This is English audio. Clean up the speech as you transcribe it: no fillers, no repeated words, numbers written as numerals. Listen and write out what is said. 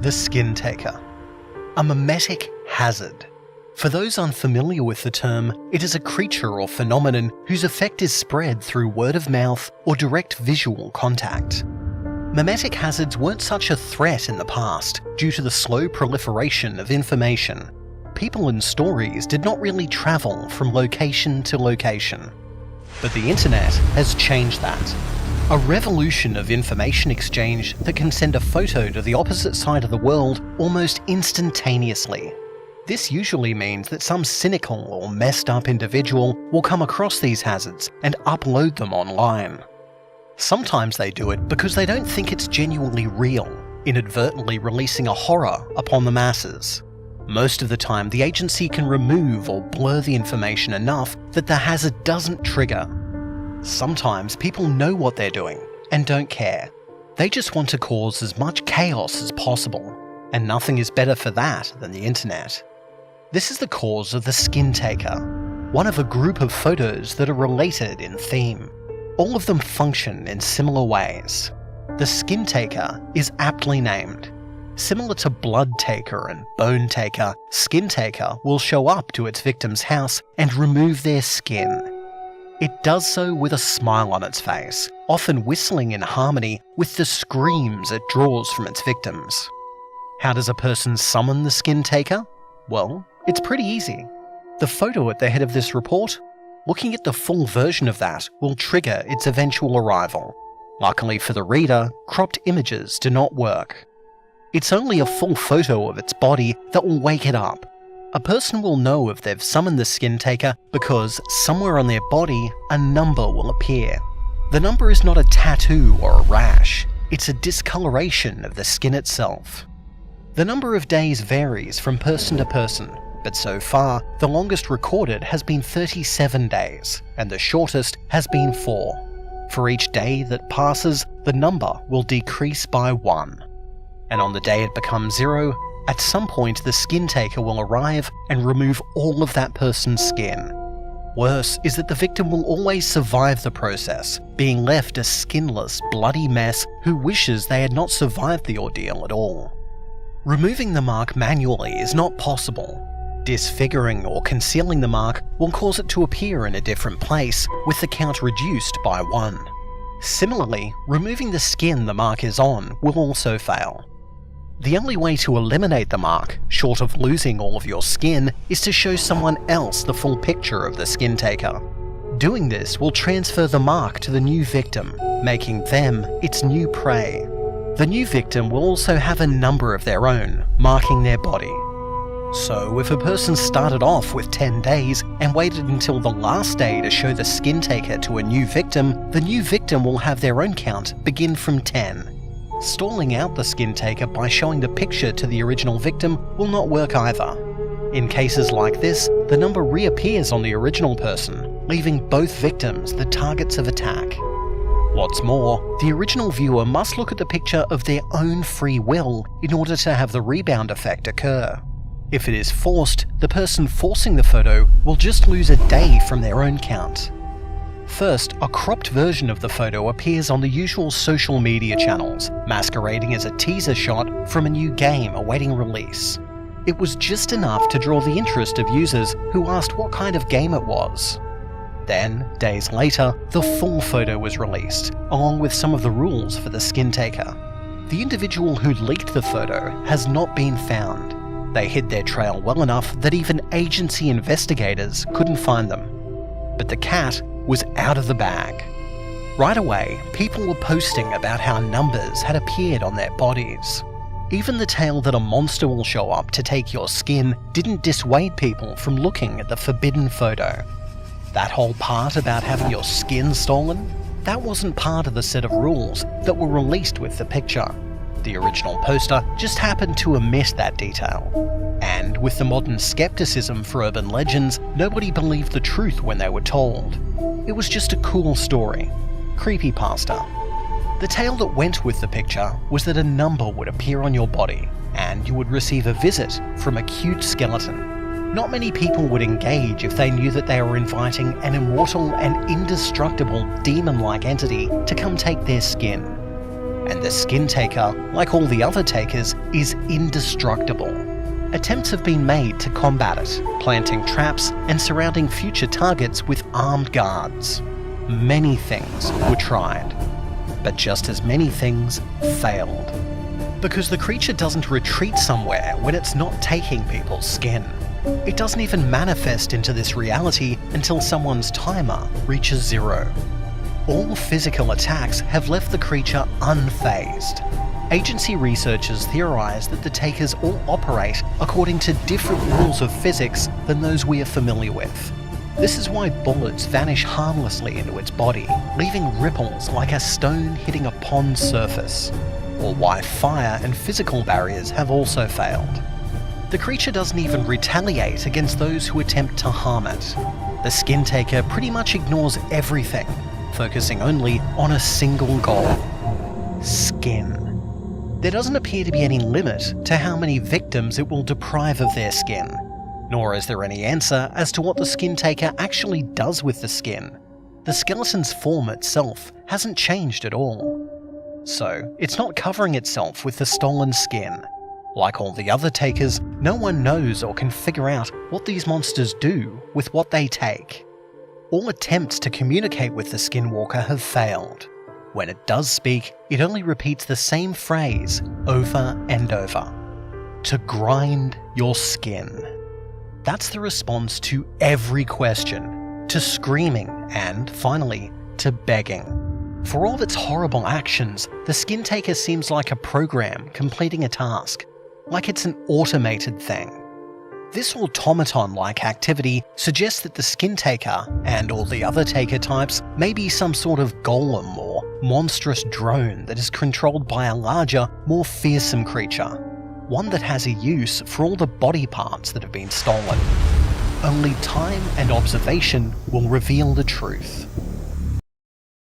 The skin taker. A mimetic hazard. For those unfamiliar with the term, it is a creature or phenomenon whose effect is spread through word of mouth or direct visual contact. Mimetic hazards weren't such a threat in the past due to the slow proliferation of information. People and stories did not really travel from location to location. But the internet has changed that. A revolution of information exchange that can send a photo to the opposite side of the world almost instantaneously. This usually means that some cynical or messed up individual will come across these hazards and upload them online. Sometimes they do it because they don't think it's genuinely real, inadvertently releasing a horror upon the masses. Most of the time, the agency can remove or blur the information enough that the hazard doesn't trigger. Sometimes people know what they're doing and don't care. They just want to cause as much chaos as possible, and nothing is better for that than the internet. This is the cause of the skin taker, one of a group of photos that are related in theme. All of them function in similar ways. The skin taker is aptly named. Similar to blood taker and bone taker, skin taker will show up to its victim's house and remove their skin. It does so with a smile on its face, often whistling in harmony with the screams it draws from its victims. How does a person summon the skin taker? Well, it's pretty easy. The photo at the head of this report? Looking at the full version of that will trigger its eventual arrival. Luckily for the reader, cropped images do not work. It's only a full photo of its body that will wake it up. A person will know if they've summoned the skin taker because somewhere on their body a number will appear. The number is not a tattoo or a rash, it's a discoloration of the skin itself. The number of days varies from person to person, but so far the longest recorded has been 37 days and the shortest has been 4. For each day that passes, the number will decrease by 1. And on the day it becomes 0, at some point the skin taker will arrive and remove all of that person's skin. Worse is that the victim will always survive the process, being left a skinless, bloody mess who wishes they had not survived the ordeal at all. Removing the mark manually is not possible. Disfiguring or concealing the mark will cause it to appear in a different place, with the count reduced by 1. Similarly, removing the skin the mark is on will also fail. The only way to eliminate the mark, short of losing all of your skin, is to show someone else the full picture of the skin taker. Doing this will transfer the mark to the new victim, making them its new prey. The new victim will also have a number of their own, marking their body. So if a person started off with 10 days and waited until the last day to show the skin taker to a new victim, the new victim will have their own count begin from 10. Stalling out the skin taker by showing the picture to the original victim will not work either. In cases like this, the number reappears on the original person, leaving both victims the targets of attack. What's more, the original viewer must look at the picture of their own free will in order to have the rebound effect occur. If it is forced, the person forcing the photo will just lose a day from their own count. First, a cropped version of the photo appears on the usual social media channels, masquerading as a teaser shot from a new game awaiting release. It was just enough to draw the interest of users who asked what kind of game it was. Then, days later, the full photo was released, along with some of the rules for the skin taker. The individual who leaked the photo has not been found. They hid their trail well enough that even agency investigators couldn't find them. But the cat was out of the bag. Right away, people were posting about how numbers had appeared on their bodies. Even the tale that a monster will show up to take your skin didn't dissuade people from looking at the forbidden photo. That whole part about having your skin stolen? That wasn't part of the set of rules that were released with the picture. The original poster just happened to omit that detail. And with the modern skepticism for urban legends, nobody believed the truth when they were told. It was just a cool story. Creepypasta. The tale that went with the picture was that a number would appear on your body, and you would receive a visit from a cute skeleton. Not many people would engage if they knew that they were inviting an immortal and indestructible demon-like entity to come take their skin. and the skin taker, like all the other takers, is indestructible. Attempts have been made to combat it, planting traps and surrounding future targets with armed guards. Many things were tried, but just as many things failed. Because the creature doesn't retreat somewhere when it's not taking people's skin. It doesn't even manifest into this reality until someone's timer reaches 0. All physical attacks have left the creature unfazed. Agency researchers theorize that the takers all operate according to different rules of physics than those we are familiar with. This is why bullets vanish harmlessly into its body, leaving ripples like a stone hitting a pond surface, or why fire and physical barriers have also failed. The creature doesn't even retaliate against those who attempt to harm it. The skin taker pretty much ignores everything, focusing only on a single goal: skin. There doesn't appear to be any limit to how many victims it will deprive of their skin, nor is there any answer as to what the skin taker actually does with the skin. The skeleton's form itself hasn't changed at all. So, it's not covering itself with the stolen skin. Like all the other takers, no one knows or can figure out what these monsters do with what they take. All attempts to communicate with the skinwalker have failed. When it does speak, it only repeats the same phrase over and over: to grind your skin. That's the response to every question, to screaming, and finally, to begging. For all of its horrible actions, the skin taker seems like a program completing a task, like it's an automated thing. This automaton-like activity suggests that the skin taker, and all the other taker types, may be some sort of golem or monstrous drone that is controlled by a larger, more fearsome creature, one that has a use for all the body parts that have been stolen. Only time and observation will reveal the truth.